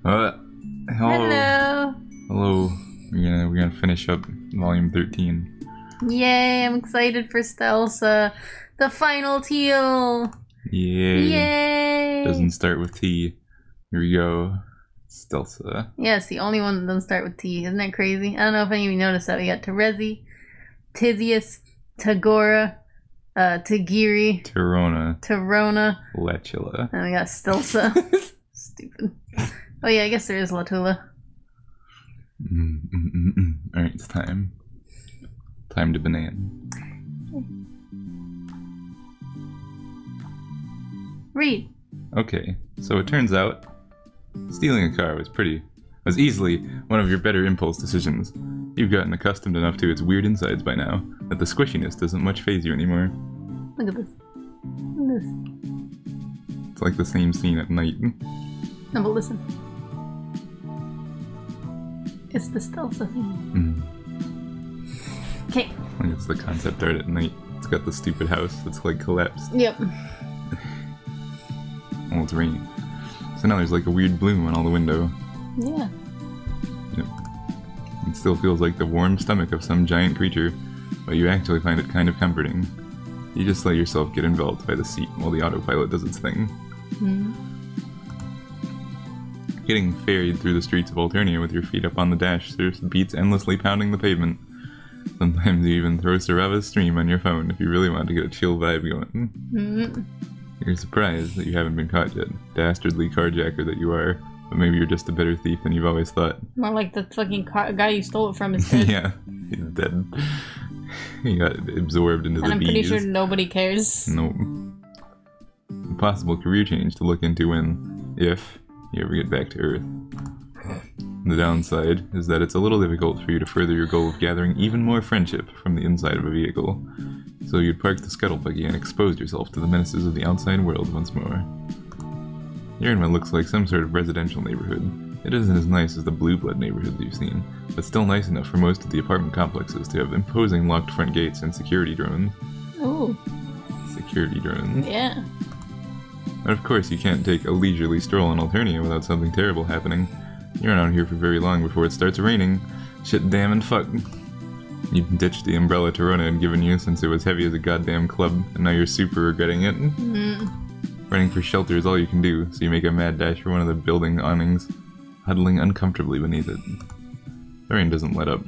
Hello. Hello. Hello. We're gonna finish up volume 13. Yay! I'm excited for Stelsa, the final teal. Yay. Yay! Doesn't start with T. Here we go. Stelsa. Yeah, it's the only one that doesn't start with T. Isn't that crazy? I don't know if any of you noticed that. We got Terezi, Tizius, Tagora, Tagiri, Torona, Latula. and we got Stelsa. Stupid. Oh yeah, I guess there is Latula. Alright, it's time. Time to banana. Read. Okay, so it turns out stealing a car was easily one of your better impulse decisions. You've gotten accustomed enough to its weird insides by now that the squishiness doesn't much faze you anymore. Look at this. Look at this. It's like the same scene at night. No, but listen. It's the Stelsa thing. Okay. Like it's the concept art at night. It's got the stupid house that's like collapsed. Yep. Well, it's raining. So now there's like a weird bloom on all the window. Yeah. Yep. It still feels like the warm stomach of some giant creature, but you actually find it kind of comforting. You just let yourself get enveloped by the seat while the autopilot does its thing. Getting ferried through the streets of Alternia with your feet up on the dash just beats endlessly pounding the pavement. Sometimes you even throw Sarava's stream on your phone if you really want to get a chill vibe going. You're surprised that you haven't been caught yet, dastardly carjacker that you are, but maybe you're just a better thief than you've always thought. More like the fucking guy you stole it from is dead. Yeah, he's dead. He got absorbed into the bees. And I'm pretty sure nobody cares. Nope. A possible career change to look into when, if, you ever get back to Earth. The downside is that it's a little difficult for you to further your goal of gathering even more friendship from the inside of a vehicle. So you'd park the scuttle buggy and expose yourself to the menaces of the outside world once more. You're in what looks like some sort of residential neighborhood. It isn't as nice as the blue blood neighborhoods you've seen, but still nice enough for most of the apartment complexes to have imposing locked front gates and security drones. Ooh. Security drones. Yeah. But of course you can't take a leisurely stroll in Alternia without something terrible happening. You're not out here for very long before it starts raining. Shit, damn, and fuck. You ditched the umbrella Torona had given you since it was heavy as a goddamn club, and now you're super regretting it. Running for shelter is all you can do, so you make a mad dash for one of the building awnings, huddling uncomfortably beneath it. The rain doesn't let up.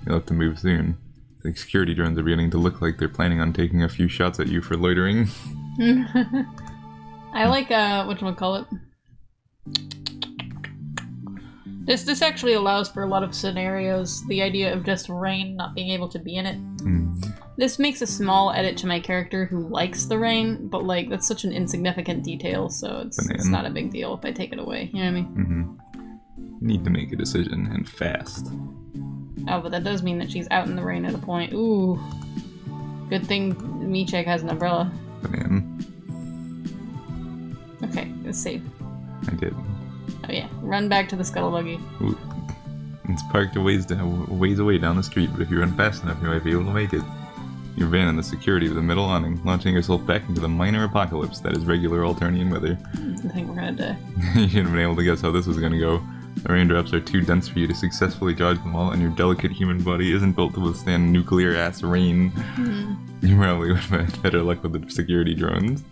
You'll have to move soon. The security drones are beginning to look like they're planning on taking a few shots at you for loitering. I like, whatchamacallit. This actually allows for a lot of scenarios, the idea of just rain not being able to be in it. This makes a small edit to my character who likes the rain, but like, that's such an insignificant detail, so it's not a big deal if I take it away, you know what I mean? You need to make a decision, and fast. Oh, but that does mean that she's out in the rain at a point. Ooh. Good thing Michek has an umbrella. Banana. Okay, let's save. I did. Oh yeah, run back to the scuttle buggy. Ooh. It's parked a ways away down the street, but if you run fast enough, you might be able to make it. You ran in the security of the middle awning, launching yourself back into the minor apocalypse that is regular Alternian weather. I think we're gonna die. You should have been able to guess how this was gonna go. The raindrops are too dense for you to successfully dodge them all, and your delicate human body isn't built to withstand nuclear-ass rain. You probably would have had better luck with the security drones.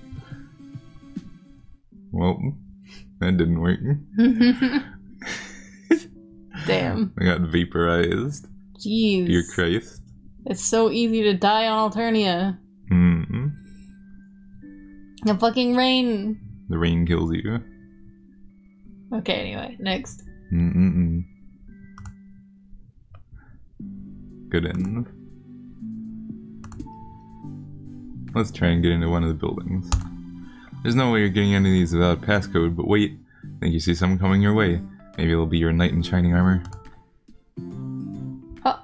Well, that didn't work. Damn. I got vaporized. Jeez. Dear Christ. It's so easy to die on Alternia. The fucking rain. The rain kills you. Okay, anyway, next. Good enough. Let's try and get into one of the buildings. There's no way you're getting into these without a passcode, but wait. I think you see something coming your way. Maybe it'll be your knight in shining armor. Oh.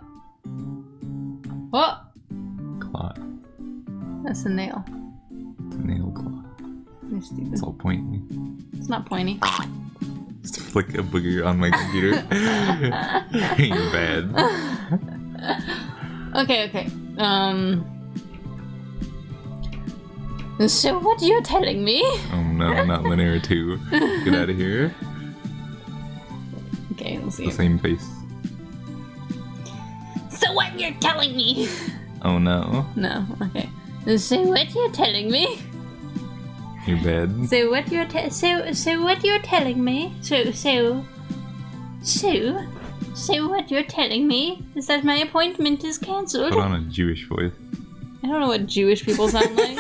What? Claw. That's a nail. It's a nail claw. You're stupid. It's all pointy. It's not pointy. Just flick a booger on my computer. You're bad. Okay. So what you're telling me? Oh no, not linear 2. Get out of here. Okay, let's see. The same face. So what you're telling me? Oh no. No, okay. So what you're telling me? You're bad. So what you're so what you're telling me? So what you're telling me is that my appointment is cancelled? Put on a Jewish voice. I don't know what Jewish people sound like.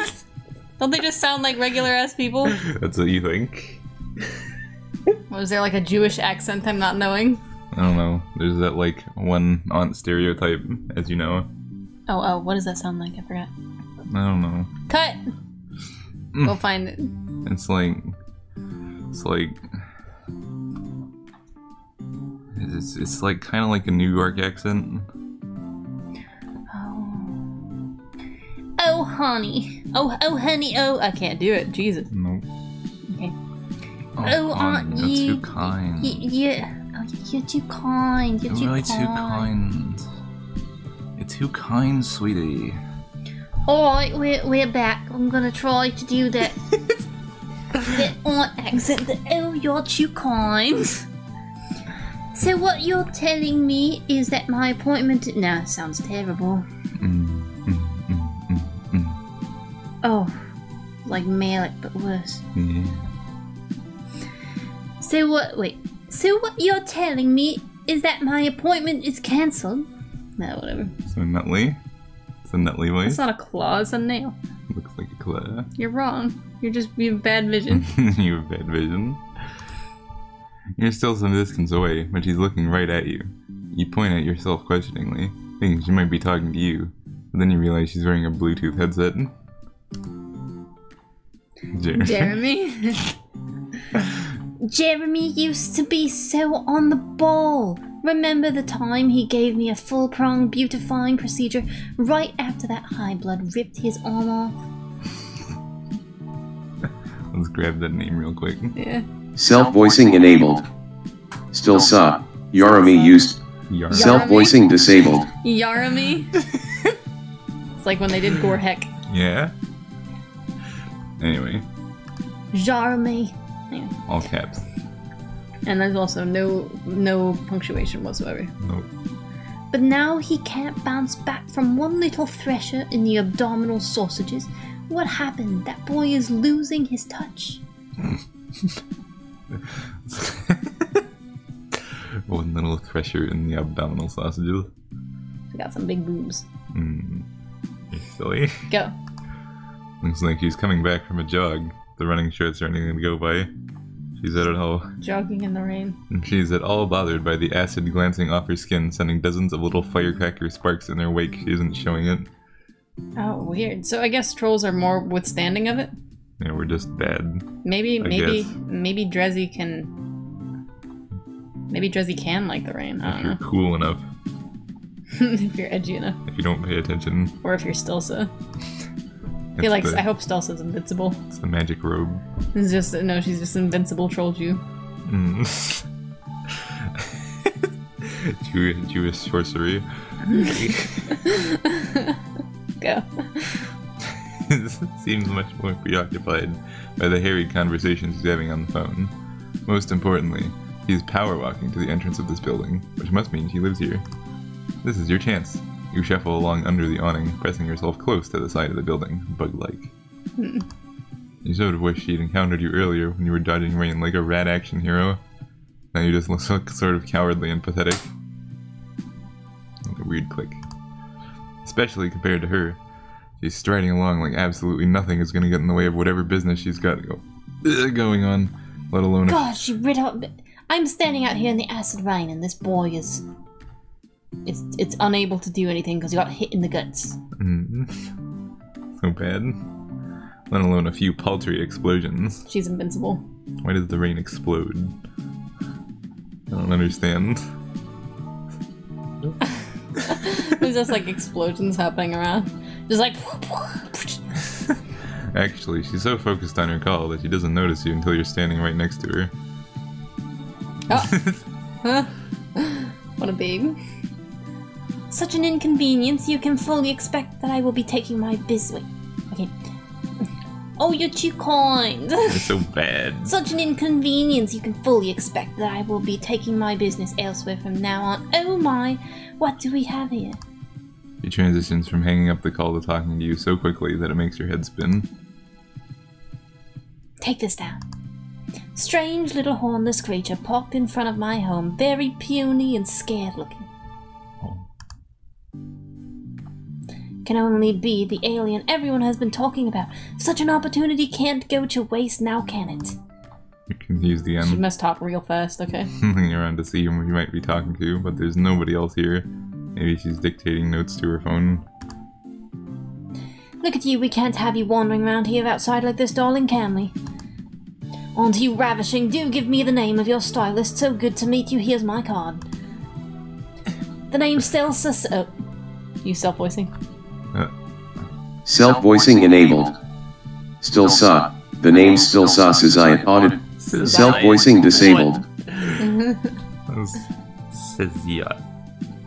Don't they just sound like regular ass people? That's what you think. Was there like a Jewish accent I'm not knowing? I don't know. There's that like one aunt stereotype, as you know. Oh, what does that sound like? I forgot. I don't know. Cut! We'll find it. It's like it's like kind of like a New York accent. Oh honey. Oh honey. Oh, I can't do it. Jesus. Nope. Okay. Oh, honey, you're too kind. Yeah. Oh, you're too kind. You're really too kind. You're too kind, sweetie. Alright, we're back. I'm gonna try to do that. That aunt accent. Oh, you're too kind. So what you're telling me is that my appointment... Nah, sounds terrible. Oh, like Malik, but worse. Yeah. So what you're telling me is that my appointment is cancelled? No, whatever. So Nutley? It's a Nutley voice? It's not a claw, it's a nail. Looks like a claw. You're wrong. You have bad vision. You have bad vision. You're still some distance away, but she's looking right at you. You point at yourself questioningly, thinking she might be talking to you, but then you realize she's wearing a Bluetooth headset. Jeremy? Jeremy used to be so on the ball. Remember the time he gave me a full-prong beautifying procedure right after that high blood ripped his arm off? Let's grab that name real quick. Yeah. Self-voicing enabled. Stelsa. Yarami used. Self-voicing disabled. Yarami? It's like when they did Gorhek. Yeah? Anyway. Yarami. Anyway. All caps. And there's also no punctuation whatsoever. Nope. But now he can't bounce back from one little thresher in the abdominal sausages. What happened? That boy is losing his touch. One little thresher in the abdominal sausages. We got some big boobs. You're silly. Go. Looks like she's coming back from a jog. The running shorts are anything to go by. She's at all. Jogging in the rain. She's at all bothered by the acid glancing off her skin, sending dozens of little firecracker sparks in their wake. She isn't showing it. Oh, weird. So I guess trolls are more withstanding of it? Yeah, we're just bad. Maybe Drezzy can... Maybe Drezzy can like the rain. I don't know. If you're cool enough. If you're edgy enough. If you don't pay attention. Or if you're Stelsa. I hope Stelsa's invincible. It's the magic robe. It's just, no, she's just invincible troll Jew. Jewish sorcery. Go. Seems much more preoccupied by the harried conversations he's having on the phone. Most importantly, he's power walking to the entrance of this building, which must mean he lives here. This is your chance. You shuffle along under the awning, pressing yourself close to the side of the building, bug-like. You sort of wish she'd encountered you earlier when you were dodging rain like a rad action hero. Now you just look sort of cowardly and pathetic. Like a weird click. Especially compared to her. She's striding along like absolutely nothing is going to get in the way of whatever business she's got going on, let alone... Gosh, you rid out... I'm standing out here in the acid rain and this boy is... It's unable to do anything because he got hit in the guts. So bad. Let alone a few paltry explosions. She's invincible. Why does the rain explode? I don't understand. There's just like explosions happening around. Just like... Actually, she's so focused on her call that she doesn't notice you until you're standing right next to her. Oh. What a babe. Such an inconvenience, you can fully expect that I will be taking my business. Okay. Oh, you're too kind. You're so bad. Such an inconvenience. You can fully expect that I will be taking my business elsewhere from now on. Oh my, what do we have here? He transitions from hanging up the call to talking to you so quickly that it makes your head spin. Take this down. Strange little hornless creature parked in front of my home, very puny and scared looking. Oh. Can only be the alien everyone has been talking about. Such an opportunity can't go to waste now, can it? You're confused again. She must talk real fast, okay. Looking around to see whom you might be talking to, but there's nobody else here. Maybe she's dictating notes to her phone. Look at you, we can't have you wandering around here outside like this, darling, can we? Aren't you ravishing? Do give me the name of your stylist. So good to meet you. Here's my card. The name's Stelsa. Oh, you self-voicing? Self-voicing enabled. Stelsa. The name Stelsa says I audit. Self-voicing disabled. Says yeah.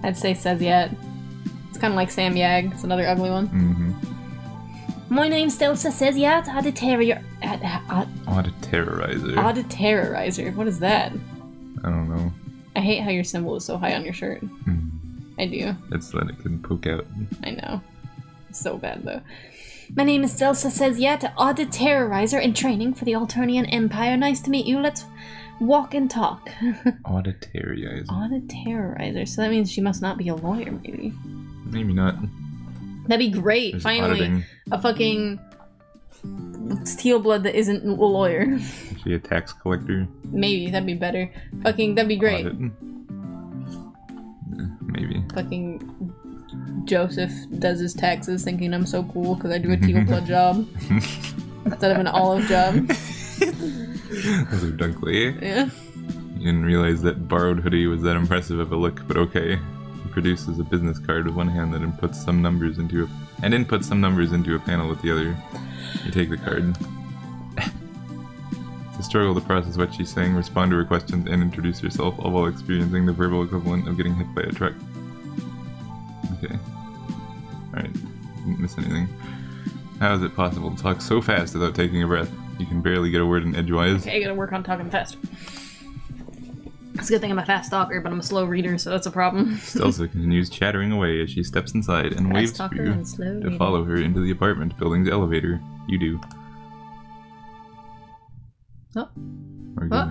I'd say says yet. It's kind of like Sam Yag. It's another ugly one. My name's Stelsa says yet. Auditerrizer. Auditerrorizer. What is that? I don't know. I hate how your symbol is so high on your shirt. I do. It's that it can poke out. I know. So bad though. My name is Stelsa says yet. Auditerrorizer in training for the Alternian Empire. Nice to meet you. Let's walk and talk. Auditerrorizer. Auditerrorizer. So that means she must not be a lawyer, maybe. Maybe not. That'd be great. There's Finally, auditing. a fucking steel blood that isn't a lawyer. Is she a tax collector? Maybe that'd be better. Fucking that'd be great. Audit. Maybe. Fucking Joseph does his taxes thinking I'm so cool because I do a teal blood job instead of an olive job. Those are Dunkley. Yeah. You didn't realize that borrowed hoodie was that impressive of a look, but okay. He produces a business card with one hand that inputs some numbers into a panel with the other. You take the card. To struggle to process what she's saying, respond to her questions, and introduce yourself, all while experiencing the verbal equivalent of getting hit by a truck. Okay. Alright. Didn't miss anything. How is it possible to talk so fast without taking a breath? You can barely get a word in edgewise. Okay, I gotta work on talking fast. It's a good thing I'm a fast talker, but I'm a slow reader, so that's a problem. Stelsa continues chattering away as she steps inside and waves for you to follow her into the apartment building's elevator. You do. Oh. Or What?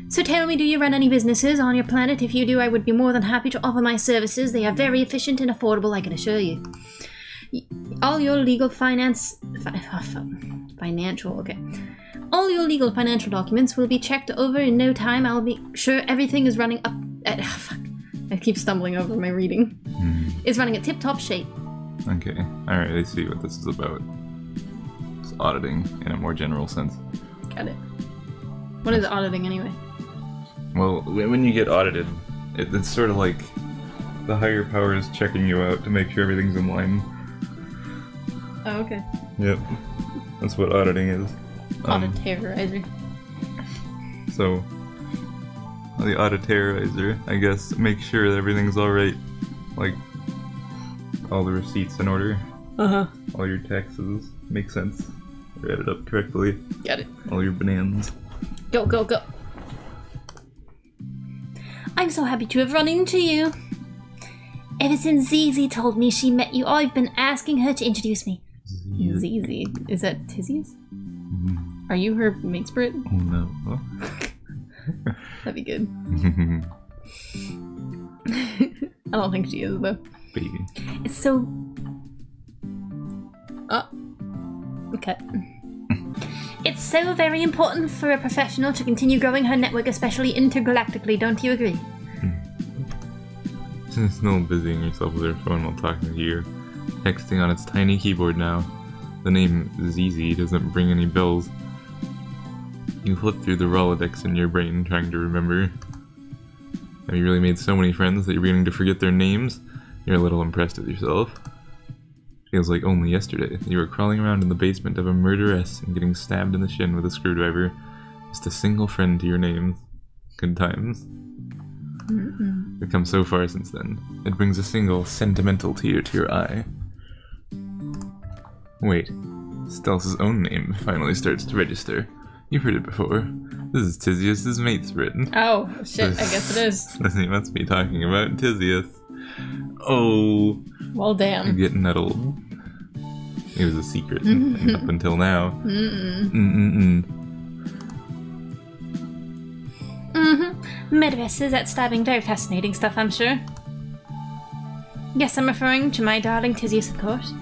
So tell me, do you run any businesses on your planet? If you do, I would be more than happy to offer my services. They are very efficient and affordable, I can assure you. All your legal financial, okay. All your legal financial documents will be checked over in no time. I'll be sure everything is running up at... fuck. I keep stumbling over my reading. It's running at tip-top shape. Okay. Alright, I see what this is about. It's auditing in a more general sense. Got it. What is auditing anyway? Well, when you get audited, it's sort of like the higher powers checking you out to make sure everything's in line. Oh, okay. Yep. That's what auditing is. Auditerrorizer. So, the auditerrorizer, I guess, makes sure that everything's alright. Like, all the receipts in order. Uh-huh. All your taxes make sense. They're added up correctly. Got it. All your bananas. Go, go, go. I'm so happy to have run into you. Ever since Zizi told me she met you, I've been asking her to introduce me. Zizi? Is that Tizzy's? Are you her mate spirit? Oh no. That'd be good. I don't think she is, though. Baby. It's so... Oh. Okay. It's so very important for a professional to continue growing her network, especially intergalactically, don't you agree? She's no busying yourself with her phone while talking to you. Texting on its tiny keyboard now. The name ZZ doesn't ring any bells. You flip through the Rolodex in your brain, trying to remember. Have you really made so many friends that you're beginning to forget their names? You're a little impressed with yourself. Feels like only yesterday you were crawling around in the basement of a murderess and getting stabbed in the shin with a screwdriver. Just a single friend to your names. Good times. We've come so far since then. It brings a single sentimental tear to your eye. Wait, Stelsa's own name finally starts to register. You've heard it before. This is Tizius' mate's written. Oh, shit, I guess it is. He must be talking about Tizius. Oh. Well, damn. I get nettled. It was a secret up until now. Midwest, that's stabbing. Very fascinating stuff, I'm sure. Yes, I'm referring to my darling Tizius, of course.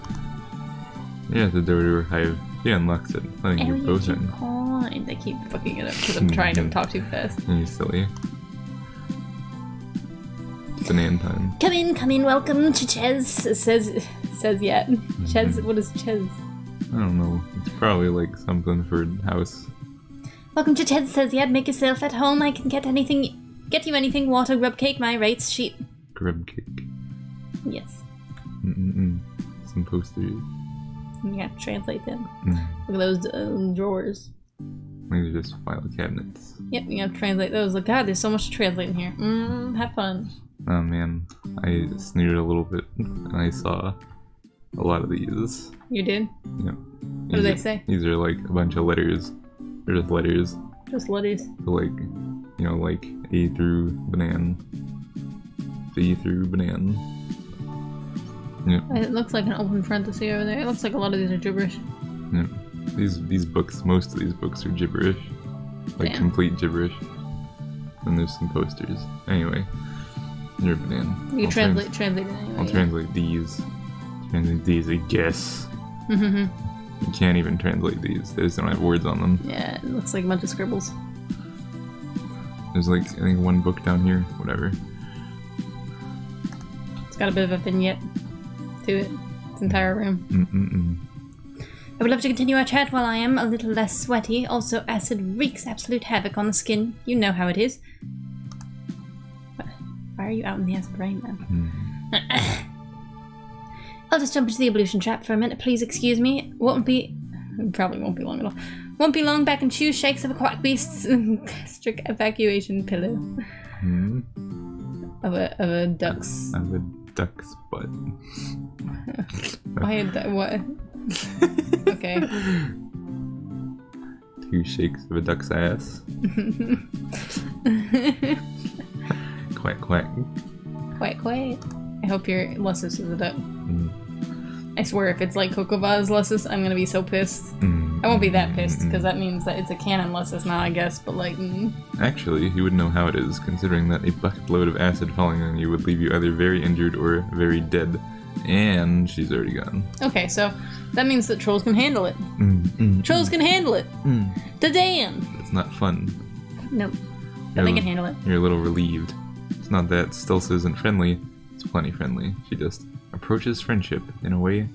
Yeah, the door to her hive. She unlocks it, letting you both in. I keep fucking it up because I'm trying to talk too fast. You're silly. Banana time. Come in, welcome to Ches. It says yet. Ches, what is Ches? I don't know. It's probably like something for house. Welcome to Ches says yet. Make yourself at home. I can get you anything. Water, grub cake, my rates sheet. Grub cake. Yes. Some posters. You have to translate them. Look at those drawers. These are just file cabinets. Yep, you have to translate those. Look, God, there's so much to translate in here. Have fun. Oh man, I sneered a little bit and I saw a lot of these. You did? Yep. What do they say? These are like a bunch of letters. They're just letters. Just letters. So like, you know, like A through banana. B through banana. Yep. It looks like an open parenthesis over there. It looks like a lot of these are gibberish. Yep. These books, most of these books are gibberish. Like complete gibberish. And there's some posters. Anyway. You're a banana. You translate it anyway. I'll translate these. Translate these, I guess. You can't even translate these. They just don't have words on them. Yeah, it looks like a bunch of scribbles. There's like, I think, one book down here. Whatever. It's got a bit of a vignette to it. Its entire room. I would love to continue our chat while I am a little less sweaty. Also, acid wreaks absolute havoc on the skin. You know how it is. Why are you out in the acid rain, then? I'll just jump into the ablution trap for a minute. Please excuse me. Probably won't be long at all. Won't be long back in shoes, shakes of a quack beast's strict evacuation pillow. Of a duck's. Of a duck's butt. Why what? Okay. 2 shakes of a duck's ass. Quack quack. Quack quack. I hope your Lussus is a duck. I swear if it's like Kokova's Lussus, I'm gonna be so pissed. I won't be that pissed, because that means that it's a canon Lussus now, I guess, but like... Actually, you would know how it is, considering that a bucket load of acid falling on you would leave you either very injured or very dead. And she's already gone. Okay, so that means that trolls can handle it. Trolls can handle it! Da-damn! It's not fun. Nope. But they can handle it. You're a little relieved. It's not that Stelsa isn't friendly, it's plenty friendly. She just approaches friendship in a way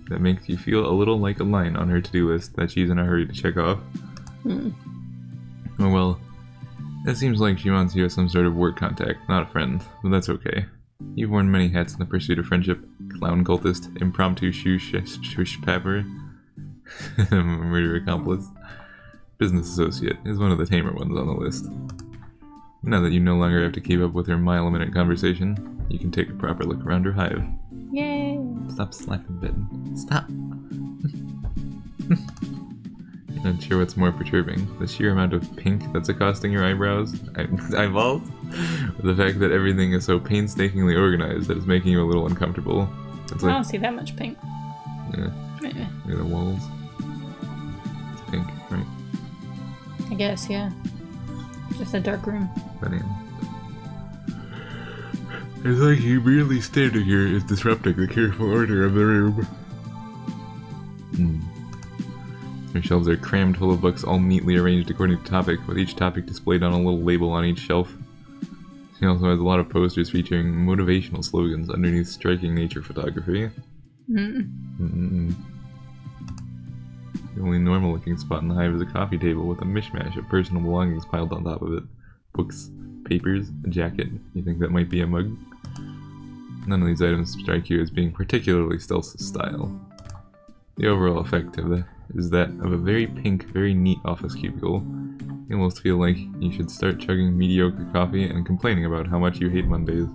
that makes you feel a little like a line on her to-do list that she's in a hurry to check off. Oh well, it seems like she wants you as some sort of work contact, not a friend, but that's okay. You've worn many hats in the pursuit of friendship. Clown cultist, impromptu shush papper, murder accomplice, business associate is one of the tamer ones on the list. Now that you no longer have to keep up with her mile-a-minute conversation, you can take a proper look around her hive. Yay! Stop slapping Ben. Stop! Not sure what's more perturbing, the sheer amount of pink that's accosting your eyeballs, or the fact that everything is so painstakingly organized that it's making you a little uncomfortable. It's I don't see that much pink. Yeah. Look at the walls. It's pink, right? I guess, yeah. Just a dark room. It's like you merely standing here is disrupting the careful order of the room. Her shelves are crammed full of books, all neatly arranged according to topic, with each topic displayed on a little label on each shelf. She also has a lot of posters featuring motivational slogans underneath striking nature photography. The only normal-looking spot in the hive is a coffee table with a mishmash of personal belongings piled on top of it. Books, papers, a jacket. You think that might be a mug? None of these items strike you as being particularly Stelsa style. The overall effect is that of a very pink, very neat office cubicle. You almost feel like you should start chugging mediocre coffee and complaining about how much you hate Mondays.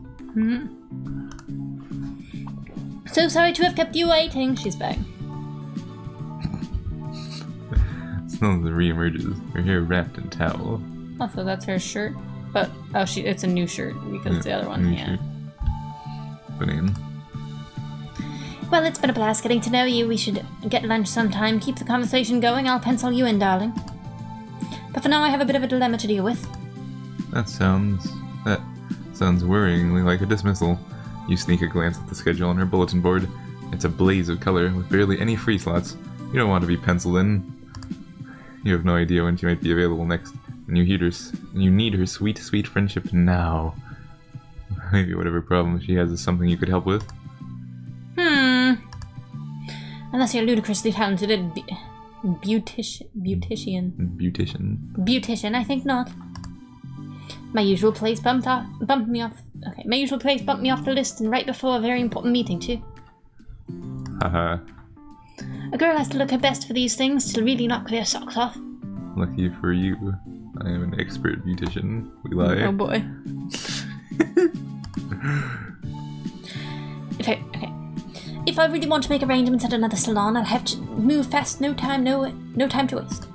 So sorry to have kept you waiting. She's back. Stelsa re-emerges, her hair wrapped in towel. Also, that's her shirt. But, oh, it's a new shirt because the other one, yeah. Banana. Well, it's been a blast getting to know you. We should get lunch sometime. Keep the conversation going. I'll pencil you in, darling. But for now, I have a bit of a dilemma to deal with. That sounds worryingly like a dismissal. You sneak a glance at the schedule on her bulletin board. It's a blaze of color with barely any free slots. You don't want to be penciled in. You have no idea when she might be available next, and you need her sweet, sweet friendship now. Maybe whatever problem she has is something you could help with. Unless you're ludicrously talented at beautician. Beautician, I think not. My usual place bumped me off the list, and right before a very important meeting too. Haha. A girl has to look her best for these things to really knock their socks off. Lucky for you, I am an expert beautician. We lie. Oh boy. If I really want to make arrangements at another salon, I'll have to move fast. No time to waste.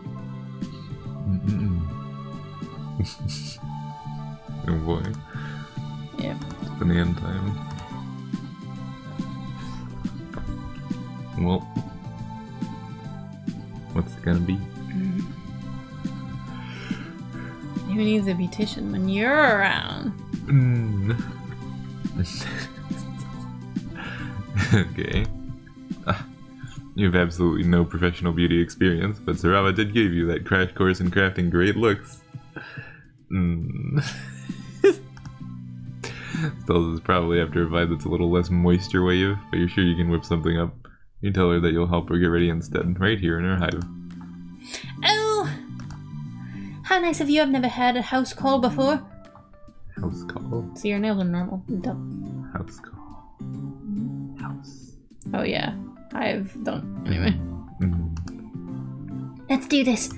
Oh boy. Yep. It's banana time. Well, what's it gonna be? Who needs a beautician when you're around? Okay. You have absolutely no professional beauty experience, but Sarava did give you that crash course in crafting great looks. Stelsa's probably after a vibe that's a little less moisture wave, but you're sure you can whip something up. You tell her that you'll help her get ready instead, right here in her hive. Oh! How nice of you. I've never had a house call before. House call? See, your nails are normal. Duh. House call. House. Oh yeah, I've done. Anyway. Let's do this.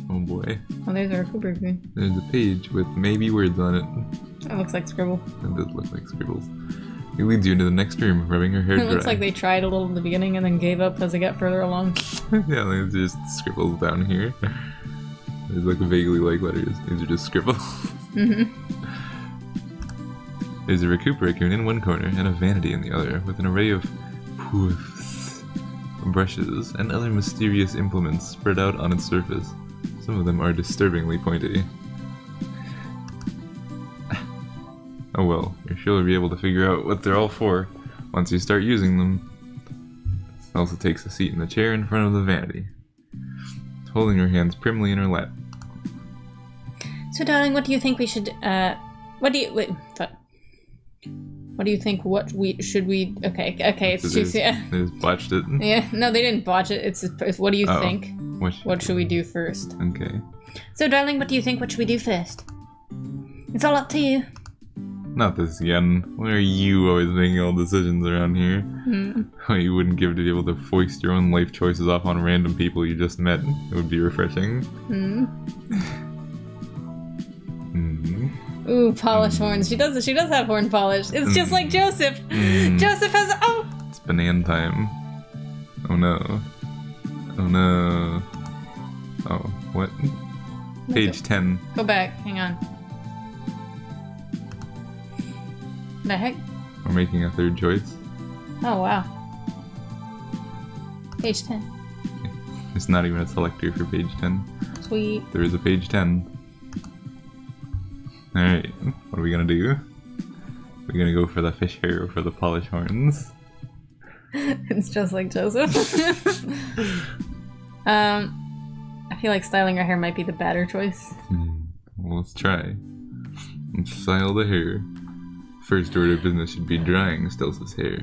Oh boy. Oh, there's our Cooper green. There's a page with maybe words on it. That looks like scribble. It does look like scribbles. He leads you into the next room, rubbing her hair dry. It looks like they tried a little in the beginning and then gave up as they got further along. Yeah, there's just scribbles down here. There's like vaguely like letters. These are just scribbles. There's a Recuperacoon in one corner and a Vanity in the other, with an array of poofs, brushes, and other mysterious implements spread out on its surface. Some of them are disturbingly pointy. Oh well, you're sure to be able to figure out what they're all for once you start using them. Stelsa takes a seat in the chair in front of the Vanity, holding her hands primly in her lap. So, darling, what do you think we should, What do you think? Okay, it's So just, yeah. They just botched it. Yeah, no, they didn't botch it. It's what do you think? What should we do first? Okay. So, darling, what do you think? What should we do first? It's all up to you. Not this again. Why are you always making all decisions around here? Oh, you wouldn't give to be able to foist your own life choices off on random people you just met. It would be refreshing. Ooh, polish horns. She does have horn polish. It's just like Joseph. Joseph has It's banana time. Oh no. Oh no. Oh, what? Page 10. Go back. Hang on. The heck? We're making a third choice. Oh wow. Page 10. It's not even a selector for page 10. Sweet. There is a page 10. Alright, what are we gonna do? We're gonna go for the fish hair or for the polish horns? It's just like Joseph. I feel like styling her hair might be the better choice. Well, let's try. Let's style the hair. First order of business should be drying Stelsa's hair.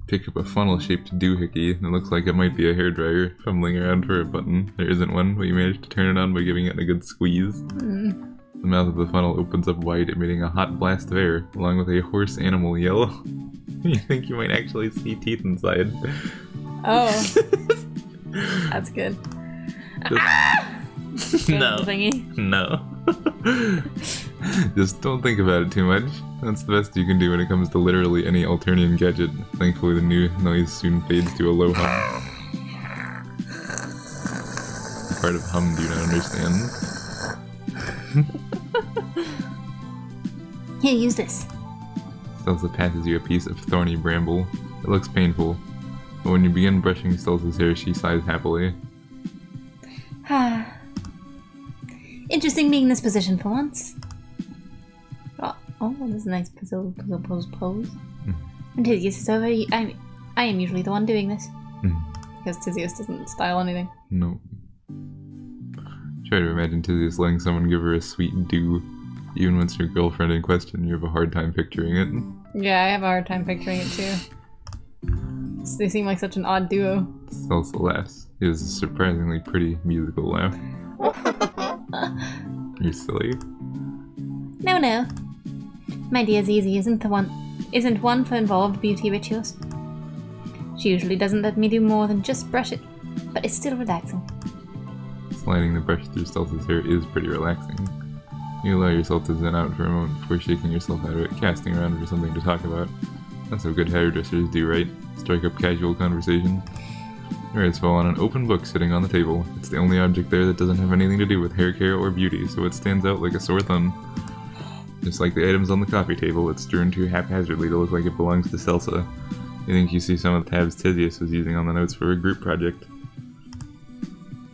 Pick up a funnel-shaped doohickey that looks like it might be a hairdryer, fumbling around for a button. There isn't one, but you manage to turn it on by giving it a good squeeze. The mouth of the funnel opens up wide, emitting a hot blast of air, along with a hoarse animal yell. You think you might actually see teeth inside. Oh. That's good. No. Thingy. No. Just don't think about it too much. That's the best you can do when it comes to literally any Alternian gadget. Thankfully the new noise soon fades to a low hum. part of hum do you not understand? Here, use this. Stelsa passes you a piece of thorny bramble. It looks painful, but when you begin brushing Stelsa's hair, she sighs happily. Interesting being in this position for once. Oh, there's a nice pose. When Tizius is over, I am usually the one doing this. Because Tizius doesn't style anything. No. Try to imagine Tizius letting someone give her a sweet do. Even when it's your girlfriend in question, you have a hard time picturing it. Yeah, I have a hard time picturing it too. They seem like such an odd duo. Stelsa laughs. It is a surprisingly pretty musical laugh. You're silly. No. My dear Zizi isn't one for involved beauty rituals. She usually doesn't let me do more than just brush it, but it's still relaxing. Sliding the brush through Stelsa's hair is pretty relaxing. You allow yourself to zen out for a moment before shaking yourself out of it, casting around for something to talk about. That's what good hairdressers do, right? Strike up casual conversation. Your eyes fall on an open book sitting on the table. It's the only object there that doesn't have anything to do with hair care or beauty, so it stands out like a sore thumb. Just like the items on the coffee table, it's strewn too haphazardly to look like it belongs to Stelsa. You think you see some of the tabs Tizius was using on the notes for a group project.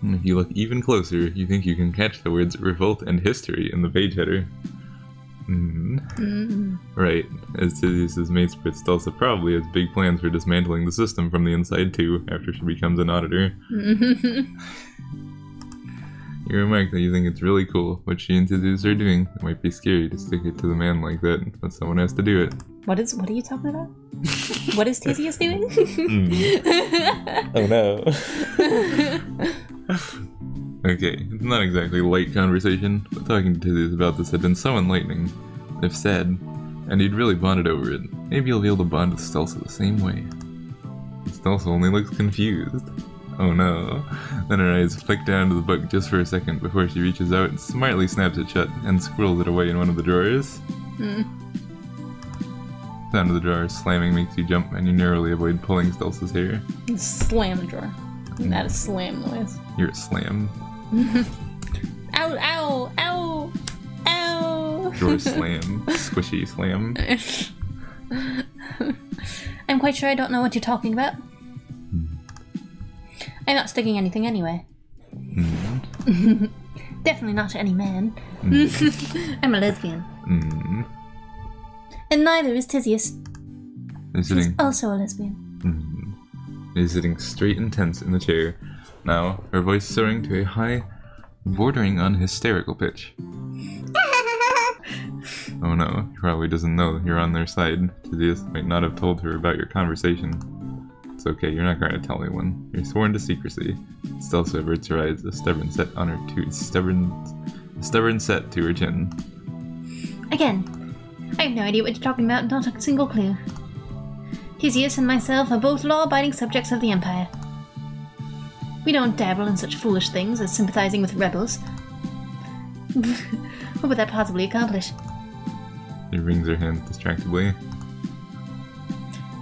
And if you look even closer, you think you can catch the words revolt and history in the page header. Right, as Tizius' matesprit, Stelsa probably has big plans for dismantling the system from the inside too, after she becomes an auditor. You remark that you think it's really cool what she and Tizius are doing. It might be scary to stick it to the man like that, but someone has to do it. What are you talking about? What is Tizius doing? Oh no. Okay, it's not exactly light conversation, but talking to Tizius about this had been so enlightening, if sad, and he'd really bonded over it. Maybe you'll be able to bond with Stelsa the same way. Stelsa only looks confused. Oh no. Then her eyes flick down to the book just for a second before she reaches out, smartly snaps it shut, and squirrels it away in one of the drawers. Sound of the drawer slamming makes you jump, and you narrowly avoid pulling Stelsa's hair. Slam the drawer. That is slam noise. You're a slam. Ow, ow, ow, ow. Drawer slam. Squishy slam. I'm quite sure I don't know what you're talking about. I'm not sticking anything anyway. Definitely not to any man. I'm a lesbian. And neither is Tizius. She's also a lesbian. Is sitting straight and tense in the chair. Now, her voice soaring to a high, bordering on hysterical pitch. Oh no, he probably doesn't know you're on their side. Tizius might not have told her about your conversation. It's okay, you're not going to tell anyone. You're sworn to secrecy. Stelsa averts her eyes, a stubborn set on her stubborn set to her chin. Again, I have no idea what you're talking about, not a single clue. Tizius and myself are both law-abiding subjects of the Empire. We don't dabble in such foolish things as sympathizing with rebels. What would that possibly accomplish? She wrings her hands distractedly.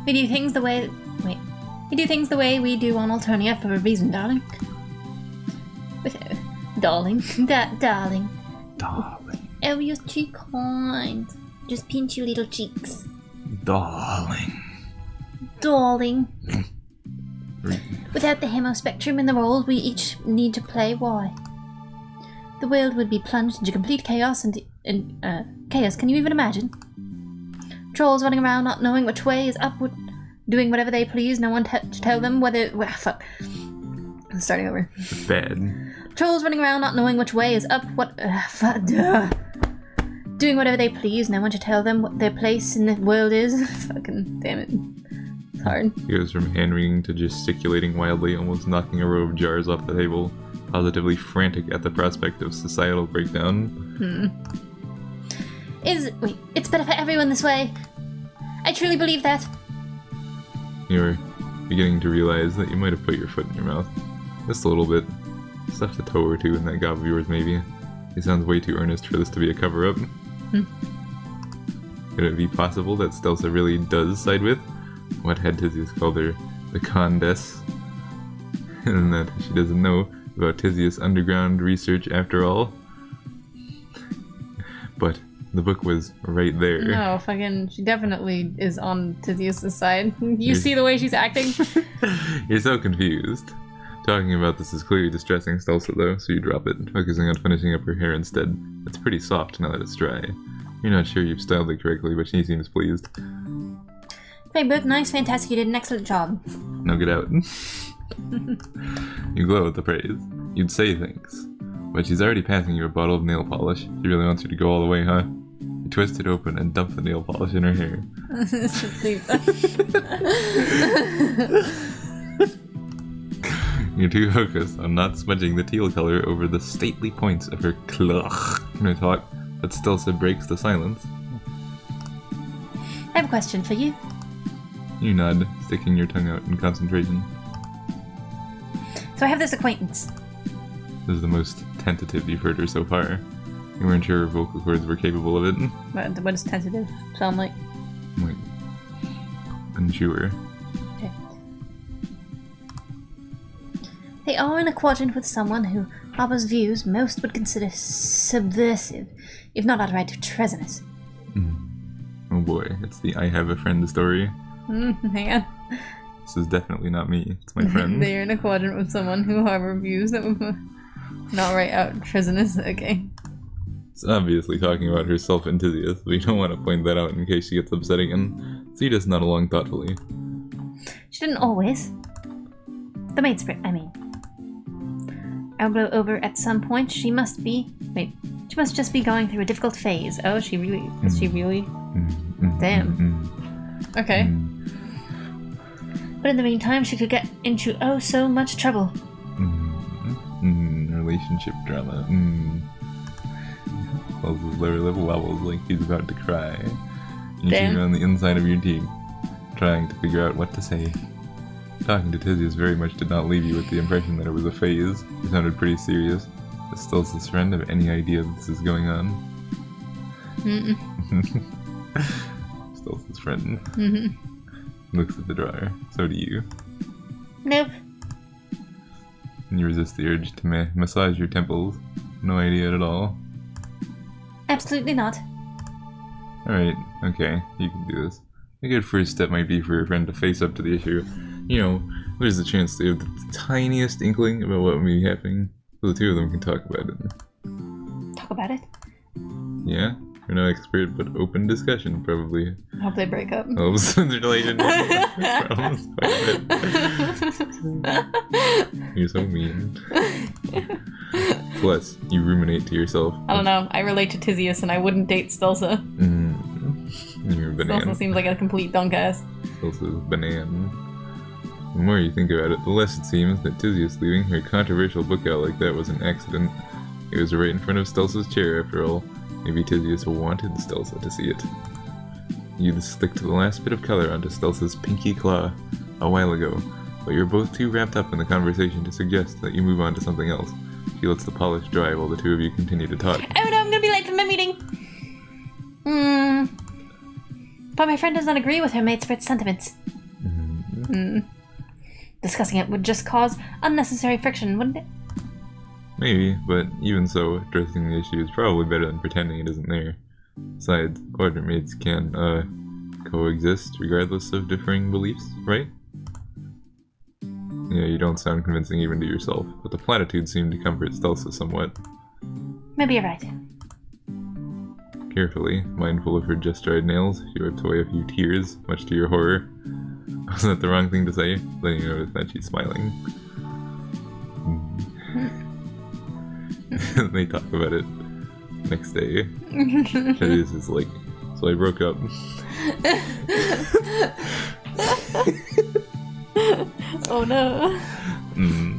We do things the way we do on Alternia for a reason, darling. Darling. Darling. Oh, you're too kind. Just pinch your little cheeks. Darling. Without the hemospectrum and the role we each need to play, why? The world would be plunged into complete chaos and chaos, can you even imagine? Trolls running around not knowing which way is upward, doing whatever they please, no one to tell them whether... Well, fuck. I'm starting over. Bad. Trolls running around not knowing which way is up, doing whatever they please, no one to tell them what their place in the world is. Fucking damn it. It's hard. He goes from hand-wringing to gesticulating wildly, almost knocking a row of jars off the table, positively frantic at the prospect of societal breakdown. Wait, it's better for everyone this way. I truly believe that. You're beginning to realize that you might have put your foot in your mouth. Just a little bit. Stuffed a toe or two in that gob of yours, maybe. He sounds way too earnest for this to be a cover-up. Could it be possible that Stelsa really does side with what had Tizius called her the Condess? And that she doesn't know about Tizius' underground research after all. But the book was right there. No, fucking, she definitely is on Tizius' side. You see the way she's acting? You're so confused. Talking about this is clearly distressing Stelsa though, so you drop it, focusing on finishing up her hair instead. It's pretty soft now that it's dry. You're not sure you've styled it correctly, but she seems pleased. Great book, nice, fantastic, you did an excellent job. Now get out. You glow at the praise. You'd say things. But she's already passing you a bottle of nail polish. She really wants you to go all the way, huh? You twist it open and dump the nail polish in her hair. You're too focused on not smudging the teal color over the stately points of her cloch in her talk that Stelsa breaks the silence. I have a question for you. You nod, sticking your tongue out in concentration. So I have this acquaintance. This is the most tentative you've heard her so far. You weren't sure her vocal cords were capable of it. What does tentative sound like? Wait. Unsure. Okay. They are in a quadrant with someone who harbors views most would consider subversive, if not outright treasonous. Oh boy, it's the I have a friend story. Hang on. This is definitely not me, it's my friend. They're in a quadrant with someone who harbor views that would not right out treasonous. Okay. It's obviously talking about herself and Tizius, but you don't want to point that out in case she gets upset again. So you just nod along thoughtfully. She didn't always. The maid spirit, I mean. I'll blow over at some point. She must just be going through a difficult phase. Oh, she really? Is she really? Damn. Okay. But in the meantime, she could get into oh so much trouble. Relationship drama. Closes lower lip wobbles like he's about to cry. You see her on the inside of your teeth, trying to figure out what to say. Talking to Tizius very much did not leave you with the impression that it was a phase. He sounded pretty serious. Does Stelsa's friend have any idea that this is going on? Stelsa's friend. Looks at the drawer. So do you. Nope. And you resist the urge to massage your temples. No idea at all. Absolutely not. Alright, okay, you can do this. A good first step might be for your friend to face up to the issue. You know, there's a chance they have the tiniest inkling about what may be happening, so the two of them can talk about it. Talk about it? Yeah? You're no expert, but open discussion, probably. I hope they break up. Helps the relationship problems quite a bit. You're so mean. Plus, you ruminate to yourself. I don't know. I relate to Tizius and I wouldn't date Stelsa. You're a banana. Stelsa seems like a complete dunkass. Stelsa's a banana. The more you think about it, the less it seems that Tizius leaving her controversial book out like that was an accident. It was right in front of Stelsa's chair, after all. Maybe Tizius wanted Stelsa to see it. You'd stick to the last bit of color onto Stelsa's pinky claw a while ago, but you're both too wrapped up in the conversation to suggest that you move on to something else. She lets the polish dry while the two of you continue to talk. Oh no, I'm gonna be late for my meeting! But my friend does not agree with her maid spirit's sentiments. Discussing it would just cause unnecessary friction, wouldn't it? Maybe, but even so, addressing the issue is probably better than pretending it isn't there. Besides, quadrant mates can, coexist regardless of differing beliefs, right? Yeah, you don't sound convincing even to yourself, but the platitudes seem to comfort Stelsa somewhat. Maybe you're right. Carefully, mindful of her just-dried nails, she wipes away a few tears, much to your horror. Wasn't that the wrong thing to say? Then you notice that she's smiling. They talk about it next day. Tizius is like, so I broke up. Oh no.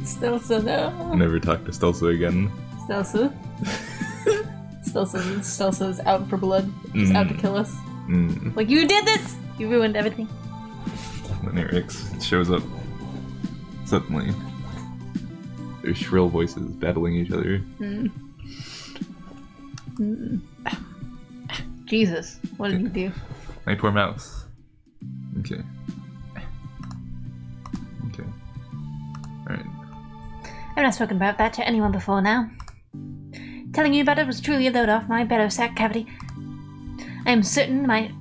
Stelsa, no. Never talk to Stelsa again. Stelsa? Stelsa's out for blood. She's out to kill us. Like, you did this! You ruined everything. Then Eric's shows up. Suddenly. Their shrill voices battling each other. Jesus, what did you do? My poor mouse. Okay. Okay. Alright. I've not spoken about that to anyone before now. Telling you about it was truly a load off my bellow sac cavity. I'm certain my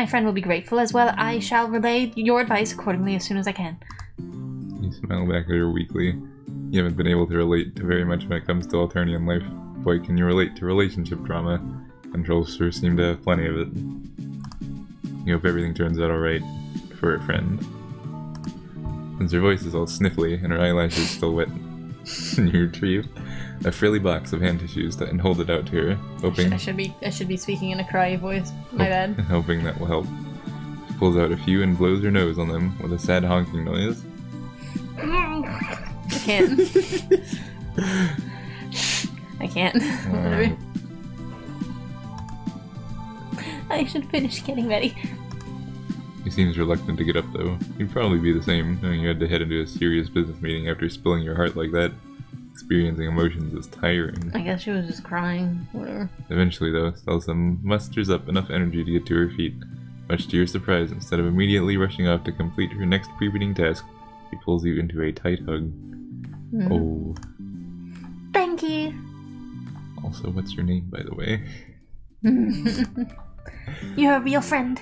friend will be grateful as well. I shall relay your advice accordingly as soon as I can. You smile back at her weakly. You haven't been able to relate to very much when it comes to Alternian life. Boy, can you relate to relationship drama? Controls sure seem to have plenty of it. You hope everything turns out alright for a friend. Since her voice is all sniffly and her eyelashes still wet, you retrieve a frilly box of hand tissues and hold it out to her, hoping... I should be speaking in a cryy voice. My bad. Hoping that will help. She pulls out a few and blows her nose on them with a sad honking noise. I can't. I can't. I should finish getting ready. He seems reluctant to get up, though. You'd probably be the same, knowing you had to head into a serious business meeting after spilling your heart like that. Experiencing emotions is tiring. I guess she was just crying. Whatever. Eventually, though, Stelsa musters up enough energy to get to her feet. Much to your surprise, instead of immediately rushing off to complete her next pre-meeting task, she pulls you into a tight hug. Oh. Thank you. Also, what's your name, by the way? You're a real friend.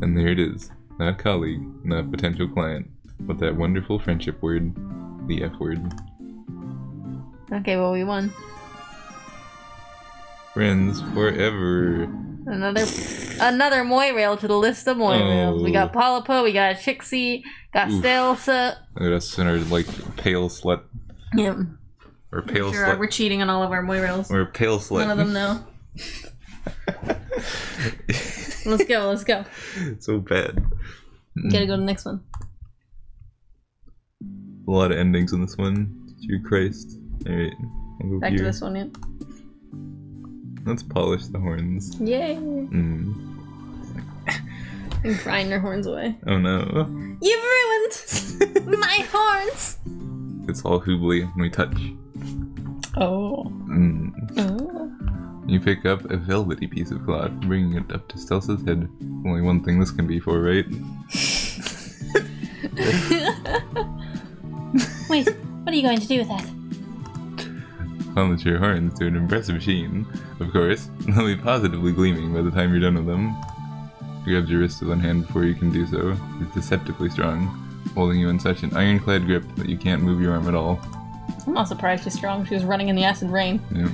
And there it is. Not colleague, not potential client, but that wonderful friendship word, the F word. Okay, well, we won. Friends forever. Another Moirail to the list of Moirails. We got Polypo, we got Trixie, got Stelsa. That's in our, like, pale slut. Yep. Or pale sure slut. We're cheating on all of our Moirails. Or pale slut. None of them know. Let's go. So bad. Gotta go to the next one. A lot of endings in this one. Dear Christ. Alright. Back to this one, yeah. Let's polish the horns. Yay! I'm crying their horns away. Oh no. You've ruined my horns! It's all hoobly when we touch. Oh. Oh. You pick up a velvety piece of cloth, bringing it up to Stelsa's head. Only one thing this can be for, right? Wait, what are you going to do with that? Polish your horns to an impressive sheen. Of course, they'll be positively gleaming by the time you're done with them. He grabs your wrist with one hand before you can do so. He's deceptively strong, holding you in such an ironclad grip that you can't move your arm at all. I'm not surprised she's strong. She was running in the acid rain. Yep.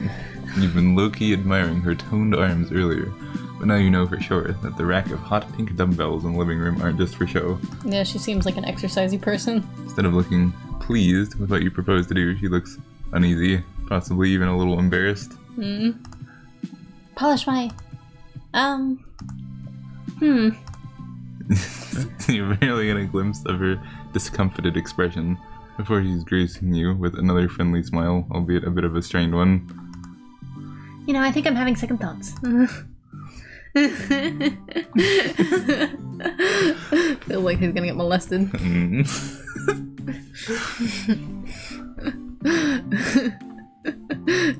You've been low-key admiring her toned arms earlier, but now you know for sure that the rack of hot pink dumbbells in the living room aren't just for show. Yeah, she seems like an exercisey person. Instead of looking pleased with what you propose to do, she looks uneasy, possibly even a little embarrassed. Polish my... You barely get a glimpse of her discomfited expression before she's gracing you with another friendly smile, albeit a bit of a strained one. You know, I think I'm having second thoughts. Feels like he's gonna get molested.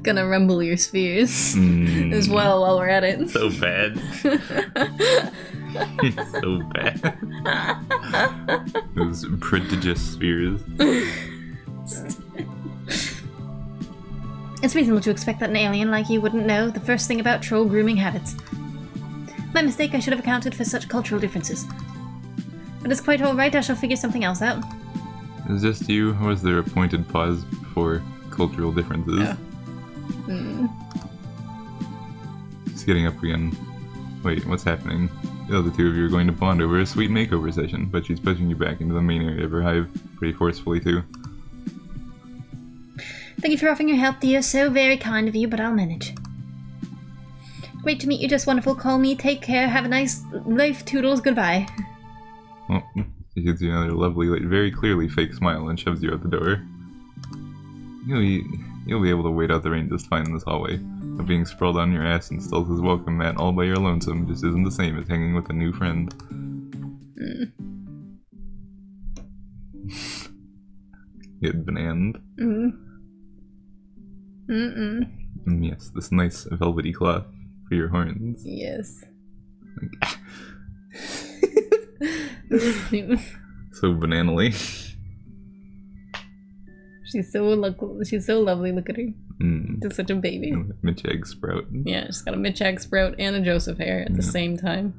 Gonna rumble your spheres as well while we're at it. So bad. So bad. Those prodigious spheres. It's reasonable to expect that an alien like you wouldn't know the first thing about troll grooming habits. My mistake, I should have accounted for such cultural differences. But it's quite alright, I shall figure something else out. Is this you, or was there a pointed pause before cultural differences? Oh. She's getting up again. Wait, what's happening? The other two of you are going to bond over a sweet makeover session, but she's pushing you back into the main area of her hive, pretty forcefully too. Thank you for offering your help, dear. So very kind of you, but I'll manage. Great to meet you, just wonderful. Call me, take care, have a nice life, toodles, goodbye. Oh, she gives you another lovely, like, very clearly fake smile and shoves you out the door. You'll be able to wait out the rain just fine in this hallway, but being sprawled on your ass and Stelsa's welcome mat all by your lonesome just isn't the same as hanging with a new friend. Get bananed. Yes, this nice velvety cloth for your horns. Yes. So bananally. She's She's so lovely. Look at her. Just such a baby. Mitchag sprout. Yeah, she's got a Mitchag sprout and a Joseph hair at the same time.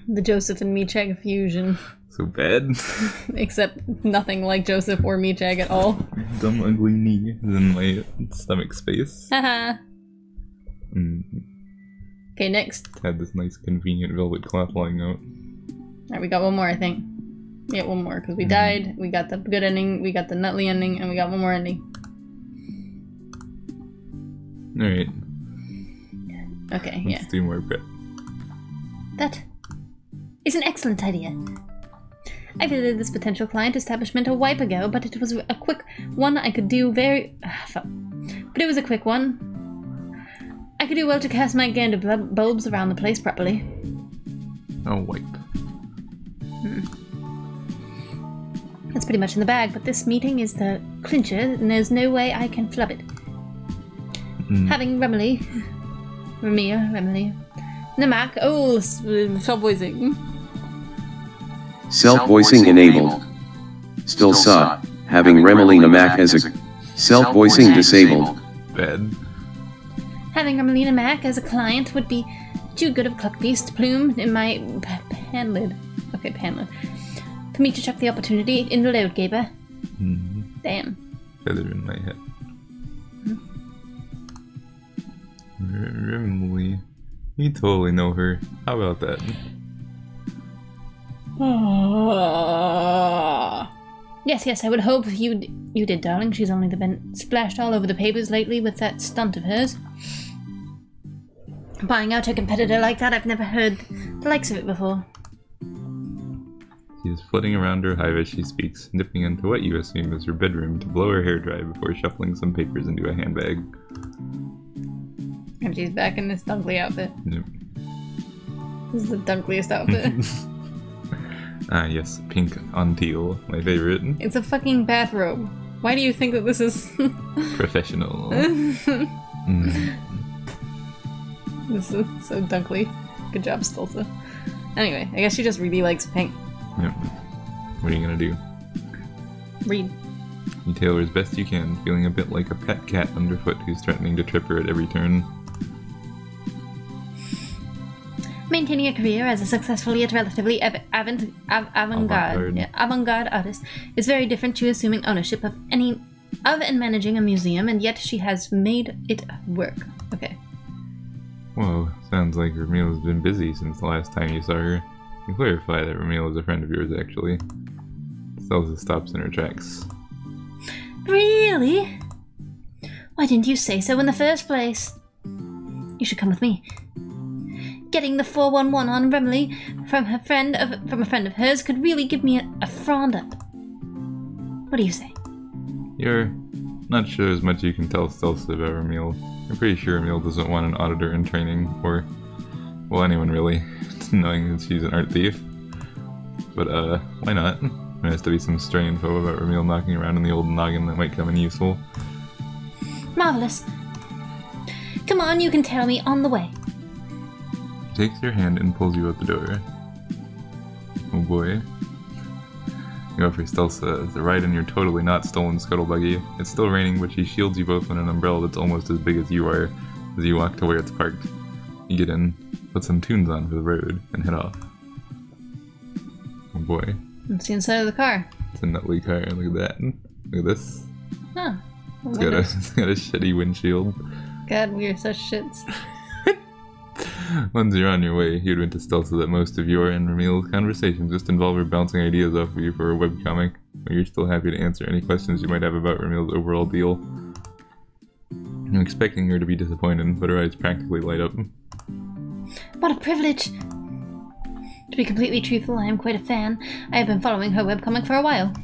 The Joseph and Mitchag fusion. So bad. Except nothing like Joseph or Mitchag at all. Dumb ugly knee is in my stomach space. Haha. Okay, next. Had this nice convenient velvet cloth lying out. Alright, we got one more, I think. Yeah, one more, because we died, we got the good ending, we got the Nutley ending, and we got one more ending. Alright. Okay, yeah. Let's do more prep. That is an excellent idea. I visited this potential client establishment a while ago, but it was a quick one I could do But it was a quick one. I could do well to cast my gander bulbs around the place properly. Oh, wipe. That's pretty much in the bag, but this meeting is the clincher, and there's no way I can flub it. Having Remily, Namak, self-voicing. Self-voicing enabled. Stelsa, having Remily Namak as a self-voicing disabled. Bad. Having Remelina Mac as a client would be too good of a cluck piece to plume in my pan lid. Okay, pan lid. For me to chuck the opportunity in the load gaper. Damn. Feather in my head. Remily. You totally know her. How about that? Yes, I would hope you did, darling. She's only been splashed all over the papers lately with that stunt of hers. Buying out her competitor like that, I've never heard the likes of it before. She is flitting around her hive as she speaks, nipping into what you assume is her bedroom to blow her hair dry before shuffling some papers into a handbag. And she's back in this Dunkley outfit. Yep. This is the Dunkliest outfit. Yes, pink on teal, my favorite. It's a fucking bathrobe. Why do you think that this is... Professional. This is so Dunkley. Good job, Stelsa. Anyway, I guess she just really likes pink. Yep. What are you gonna do? Read. You tailor as best you can, feeling a bit like a pet cat underfoot who's threatening to trip her at every turn. Maintaining a career as a successful yet relatively avant-garde artist is very different to assuming ownership of and managing a museum, and yet she has made it work. Okay. Whoa, sounds like Ramil has been busy since the last time you saw her. You clarify that Ramil is a friend of yours, actually. Stelsa stops in her tracks. Really? Why didn't you say so in the first place? You should come with me. Getting the 411 on Remily from a friend of hers could really give me a frond up. What do you say? You're not sure as much you can tell Stelsa about Ramil. I'm pretty sure Ramil doesn't want an auditor in training, or, well, anyone really, knowing that she's an art thief. But, why not? There has to be some stray info about Ramil knocking around in the old noggin that might come in useful. Marvelous. Come on, you can tell me on the way. She takes your hand and pulls you out the door. Oh boy. You offer Stelsa the ride in your totally not stolen scuttle buggy. It's still raining, but she shields you both in an umbrella that's almost as big as you are as you walk to where it's parked. You get in, put some tunes on for the road, and head off. Oh boy. It's the inside of the car. It's a Nutley car, look at that. Look at this. Huh. It's got a shitty windshield. God, we are such shits. Once you're on your way, you'd went to Stelsa that most of your and Ramil's conversations just involve her bouncing ideas off of you for a webcomic, but you're still happy to answer any questions you might have about Ramil's overall deal. I'm expecting her to be disappointed, but her eyes practically light up. What a privilege! To be completely truthful, I am quite a fan. I have been following her webcomic for a while.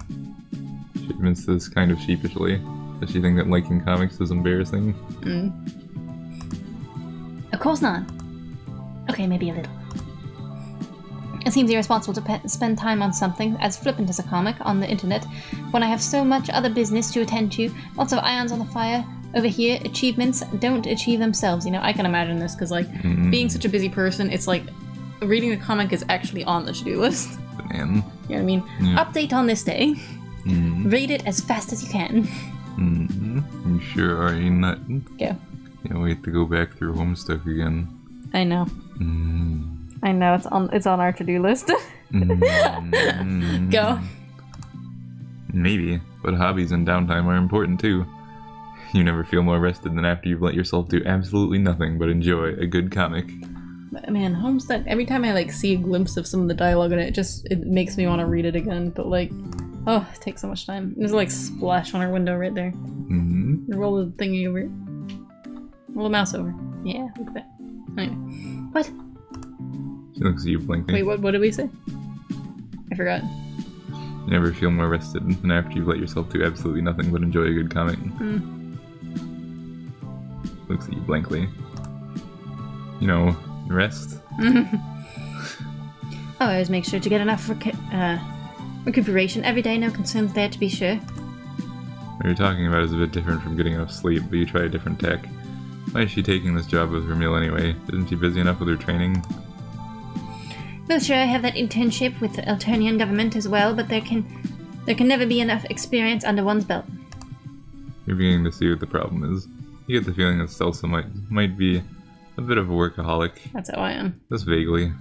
She admits this kind of sheepishly. Does she think that liking comics is embarrassing? Of course not. Okay, maybe a little. It seems irresponsible to spend time on something as flippant as a comic on the internet when I have so much other business to attend to, lots of irons on the fire. Over here, achievements don't achieve themselves. You know, I can imagine this because, like, being such a busy person, it's like reading a comic is actually on the to-do list. Man. You know what I mean? Yeah. Update on this day. Read it as fast as you can. You sure are a nut. Go. Can't wait to go back through Homestuck again. I know. I know, it's on our to-do list. Go. Maybe, but hobbies and downtime are important too. You never feel more rested than after you've let yourself do absolutely nothing but enjoy a good comic. Man, Homestuck, every time I like see a glimpse of some of the dialogue in it, it makes me want to read it again, but like, oh, it takes so much time. There's like splash on our window right there. Roll the thingy over. Roll the mouse over. Yeah, look at that. Anyway. What? She looks at you blinking. Wait, what did we say? I forgot. You never feel more rested than after you've let yourself do absolutely nothing but enjoy a good comic. Looks at you blankly. You know, rest. Always make sure to get enough recuperation every day, no concerns there to be sure. What you're talking about is a bit different from getting enough sleep, but you try a different tack. Why is she taking this job with her meal anyway? Isn't she busy enough with her training? Well, sure, I have that internship with the Alternian government as well, but there can never be enough experience under one's belt. You're beginning to see what the problem is. You get the feeling that Stelsa might be a bit of a workaholic. That's how I am. Just vaguely.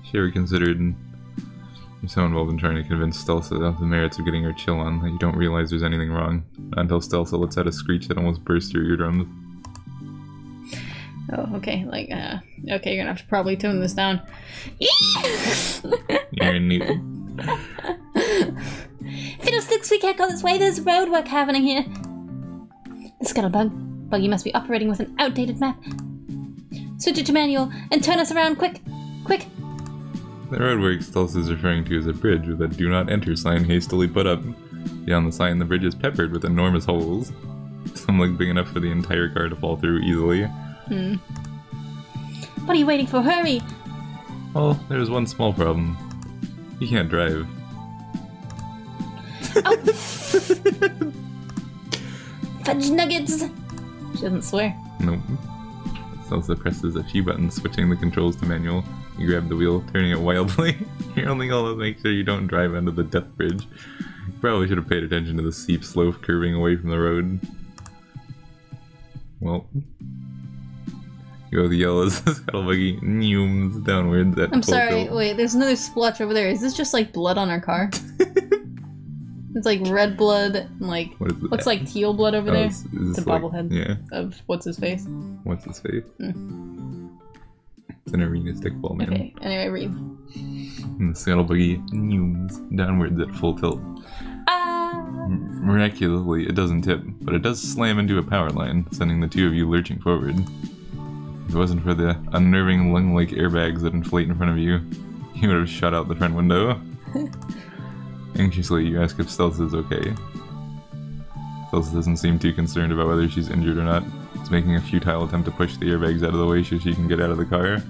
She ever considered you're so involved in trying to convince Stelsa of the merits of getting her chill on that you don't realize there's anything wrong, until Stelsa lets out a screech that almost bursts your eardrums. Oh, okay, like, okay, you're gonna have to probably tone this down. You're a newt. Fiddlesticks, we can't go this way, there's road work happening here. The scuttlebug. Buggy must be operating with an outdated map. Switch it to manual and turn us around, quick! Quick! The roadwork Stelsa is referring to is a bridge with a do not enter sign hastily put up. Beyond the sign, the bridge is peppered with enormous holes. Some look big enough for the entire car to fall through easily. What are you waiting for? Hurry! Well, there's one small problem. You can't drive. Oh. Fudge nuggets! She doesn't swear. Nope. Stelsa presses a few buttons, switching the controls to manual. You grab the wheel, turning it wildly. Your only goal is to make sure you don't drive under the death bridge. You probably should have paid attention to the steep slope curving away from the road. Well, you go the yell as the scuttlebuggy neumes downwards at I'm full sorry, tilt. wait, there's another splotch over there. Is this just like blood on our car? It's like red blood and like, What is it? looks like teal blood over there. Is It's this a like- bobblehead Yeah. of what's his face. What's his face? It's an arena stickball, man. Okay, anyway, read. And the scuttlebuggy neumes downwards at full tilt. Miraculously, it doesn't tip, but it does slam into a power line, sending the two of you lurching forward. If it wasn't for the unnerving lung-like airbags that inflate in front of you, you would have shot out the front window. Anxiously, you ask if Stelsa is okay. Stelsa doesn't seem too concerned about whether she's injured or not. She's making a futile attempt to push the airbags out of the way so she can get out of the car.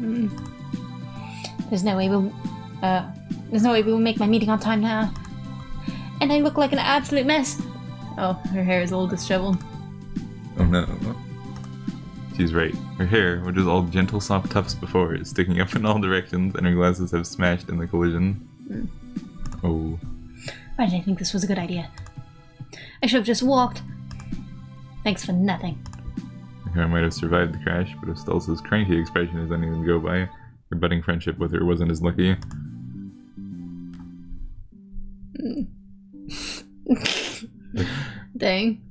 There's no way we'll make my meeting on time now. And I look like an absolute mess. Oh, her hair is a little disheveled. Oh no. She's right. Her hair, which was all gentle soft tufts before, is sticking up in all directions, and her glasses have smashed in the collision. Oh. Why did I think this was a good idea? I should have just walked. Thanks for nothing. The car might have survived the crash, but if Stelsa's cranky expression is anything to go by, her budding friendship with her wasn't as lucky. Dang.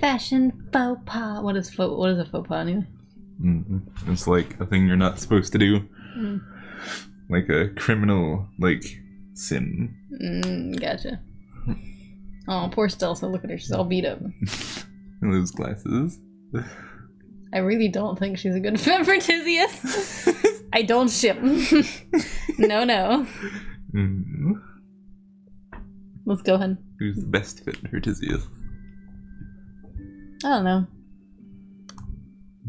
Fashion faux pas. What is a faux pas anyway? It's like a thing you're not supposed to do. Like a criminal, like, sin. Gotcha. Oh, poor Stelsa, look at her, she's all beat up. Those glasses. I really don't think she's a good fit for Tizius. I don't ship. No. Let's go ahead. Who's the best fit for Tizius? I don't know.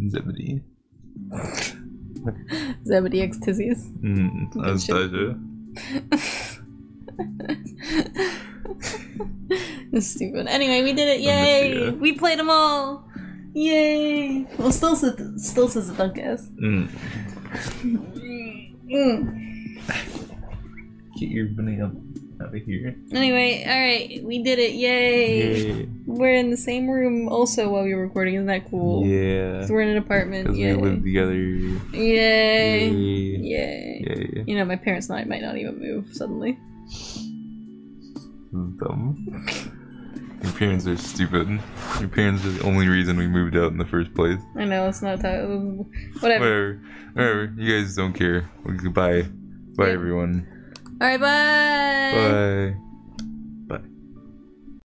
Zebedee. Zebedee x Tizius. Anastasia. That's stupid. Anyway, we did it! Yay! Anastasia. We played them all! Yay! Well, Stelsa's a dunk ass. Get your banana. Out of here. Anyway, alright, we did it. Yay! We're in the same room also while we were recording. Isn't that cool? Yeah. 'Cause we're in an apartment. Because we live together. Yay! Yay. Yay! You know, my parents and I might not even move suddenly. Dumb. Your parents are stupid. Your parents are the only reason we moved out in the first place. I know, it's not that. Whatever. Whatever. You guys don't care. Goodbye. Bye, everyone. Alright, bye! Bye.